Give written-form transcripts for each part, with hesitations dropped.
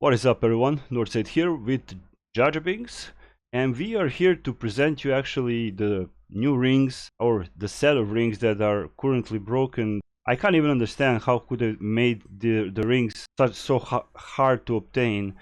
What is up, everyone? Northside here with Jajabings, and we are here to present you actually the new rings, or the set of rings that are currently broken. I can't even understand how could they made the rings hard to obtain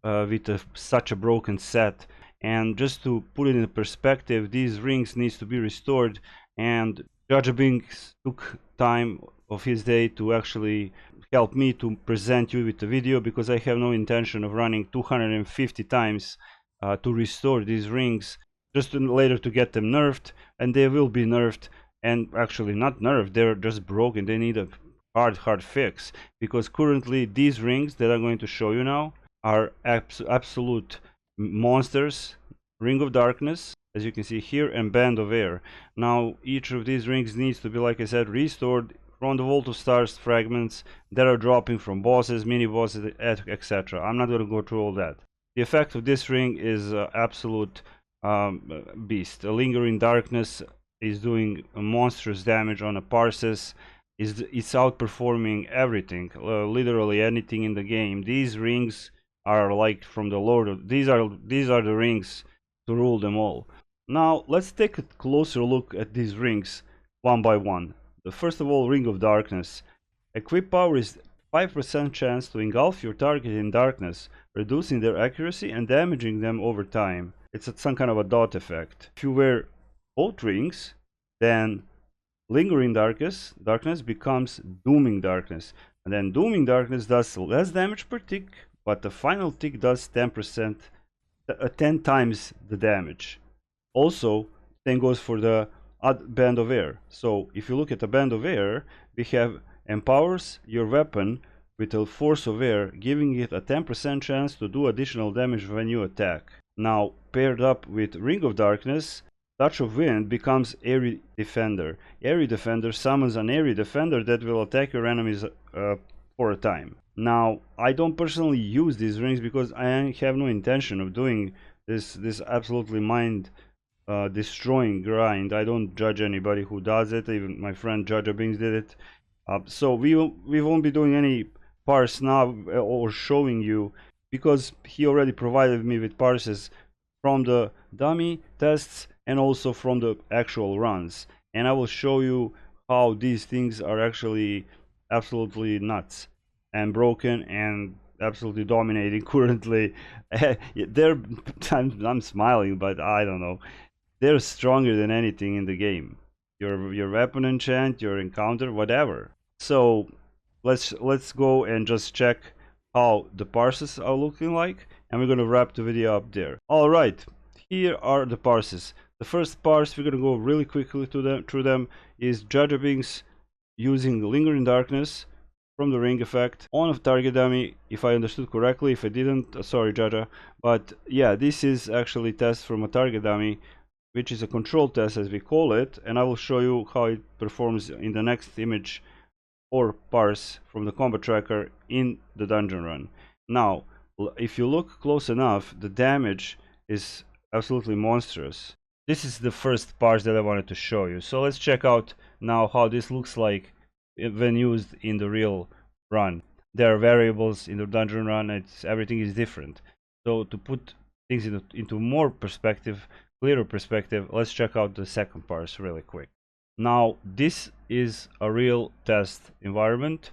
with such a broken set. And just to put it in perspective, these rings needs to be restored, and Jajabings took time of his day to actually help me to present you with the video, because I have no intention of running 250 times to restore these rings just later to get them nerfed. And they will be nerfed, and actually not nerfed, they're just broken. They need a hard fix, because currently these rings that I'm going to show you now are absolute monsters. Ring of Darkness, as you can see here, and Band of Air. Now each of these rings needs to be, like I said, restored from the Vault of Stars fragments that are dropping from bosses, mini bosses, etc. I'm not going to go through all that. The effect of this ring is absolute beast. A Lingering Darkness is doing a monstrous damage on a Parses. It's outperforming everything, literally anything in the game. These rings are like from the Lord of, these are the rings to rule them all. Now let's take a closer look at these rings one by one. First of all, Ring of Darkness. Equip power is 5% chance to engulf your target in darkness, reducing their accuracy and damaging them over time. It's some kind of a dot effect. If you wear both rings, then Lingering Darkness becomes Dooming Darkness. And then Dooming Darkness does less damage per tick, but the final tick does 10%, 10 times the damage. Also, same goes for the Band of Air. So if you look at the Band of Air, we have empowers your weapon with a force of air, giving it a 10% chance to do additional damage when you attack. Now paired up with Ring of Darkness, Touch of Wind becomes Airy Defender. Airy Defender summons an Airy Defender that will attack your enemies for a time. Now I don't personally use these rings because I have no intention of doing this absolutely mind destroying grind. I don't judge anybody who does it. Even my friend Jajabings did it. So we won't be doing any parse now or showing you, because he already provided me with parses from the dummy tests and also from the actual runs, and I will show you how these things are actually absolutely nuts and broken and absolutely dominating currently. I'm smiling, but I don't know. They're stronger than anything in the game. Your weapon enchant, your encounter, whatever. So let's go and just check how the parses are looking like, and we're gonna wrap the video up there. All right, here are the parses. The first parse, we're gonna go really quickly through them, is Jajabings using Lingering Darkness from the ring effect on a target dummy, if I understood correctly. If I didn't, sorry Jaja, but yeah, this is actually test from a target dummy, which is a control test as we call it, and I will show you how it performs in the next image or parse from the combat tracker in the dungeon run. Now if you look close enough, the damage is absolutely monstrous. This is the first parse that I wanted to show you, so let's check out now how this looks like when used in the real run. There are variables in the dungeon run, everything is different. So to put things into more perspective, clearer perspective, let's check out the second parse really quick. Now this is a real test environment,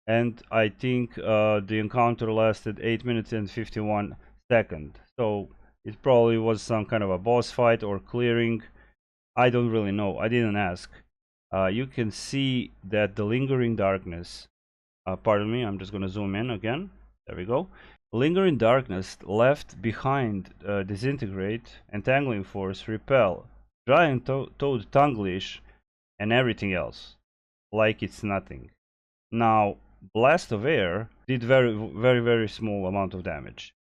and I think the encounter lasted 8 minutes and 51 seconds. So it probably was some kind of a boss fight or clearing. I don't really know, I didn't ask. You can see that the Lingering Darkness, pardon me, I'm just gonna zoom in again, there we go. Lingering Darkness left behind Disintegrate, Entangling Force, Repel, Giant Toad Tonguelish, and everything else, like it's nothing. Now Blast of Air did very small amount of damage.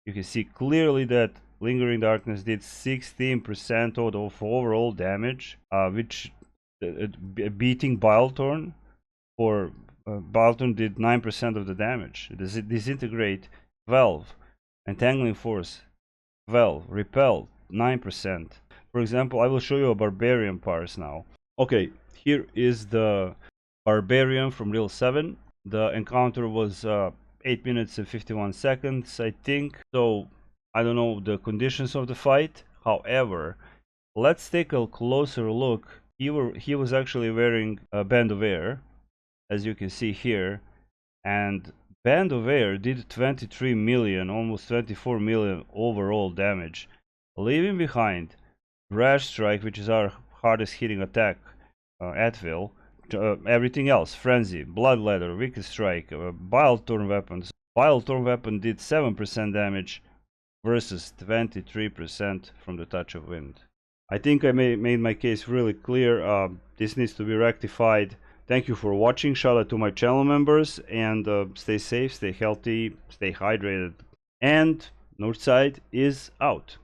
You can see clearly that Lingering Darkness did 16% of overall damage, which beating Bilethorn, for Bilethorn did 9% of the damage. Disintegrate 12, Entangling Force 12, Repel 9%. For example, I will show you a Barbarian parse now. Okay, here is the Barbarian from Reel 7. The encounter was 8 minutes and 51 seconds, I think. So I don't know the conditions of the fight. However, let's take a closer look. He was actually wearing a band of air, as you can see here, and band of air did 23 million, almost 24 million overall damage, leaving behind Rash Strike, which is our hardest hitting attack at will. Everything else, Frenzy, Bloodletter, Wicked Strike, Bile Thorn weapons. Bile Thorn weapon did 7% damage versus 23% from the Touch of Wind. I think I made my case really clear. This needs to be rectified. Thank you for watching. Shout out to my channel members, and stay safe, stay healthy, stay hydrated. And Northside is out.